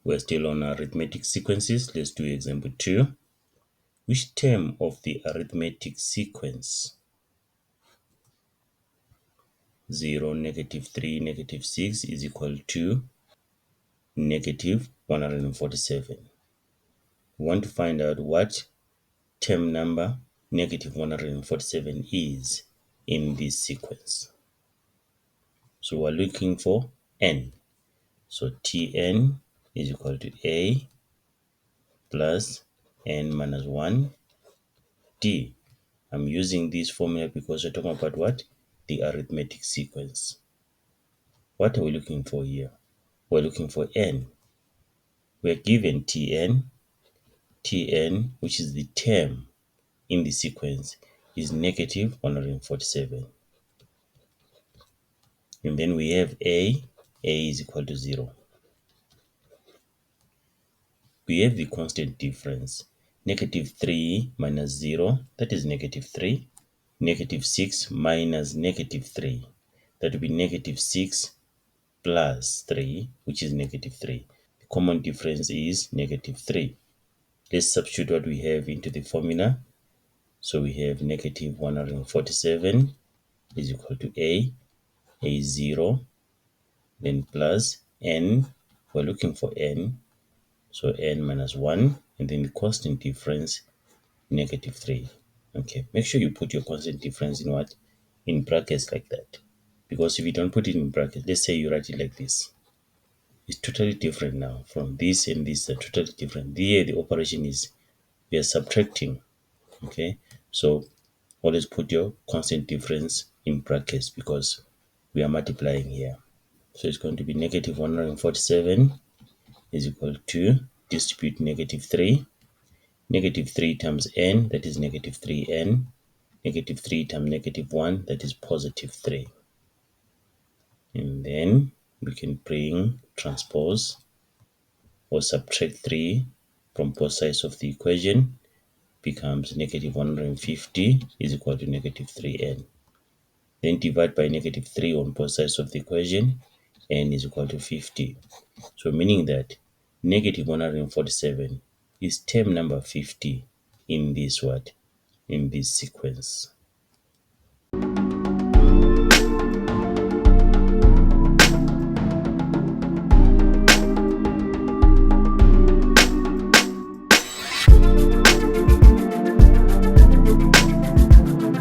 We're still on arithmetic sequences. Let's do example 2. Which term of the arithmetic sequence 0, -3, -6 is equal to -147? We want to find out what term number -147 is in this sequence. So we're looking for n. So Tn is equal to a plus n minus 1 d. I'm using this formula because we're talking about what? The arithmetic sequence. What are we looking for here? We're looking for n. We're given Tn, which is the term in the sequence, is -147. And then we have a is equal to 0. We have the constant difference. -3 minus 0, that is -3. -6 minus -3, that will be -6 plus 3, which is -3. The common difference is -3. Let's substitute what we have into the formula. So we have -147 is equal to a is 0, then plus n, we're looking for n, so n minus 1, and then the constant difference, -3. Okay, make sure you put your constant difference in what? In brackets like that. Because if you don't put it in brackets, let's say you write it like this. It's totally different now. From this and this are totally different. Here the operation is we are subtracting. Okay, so always put your constant difference in brackets because we are multiplying here. So it's going to be -147 is equal to, distribute -3. -3 times n, that is -3n. -3 times -1, that is +3. And then we can bring transpose or subtract 3 from both sides of the equation, becomes -150 is equal to -3n. Then divide by -3 on both sides of the equation, n is equal to 50. So meaning that -147 is term number 50 in this what? In this sequence.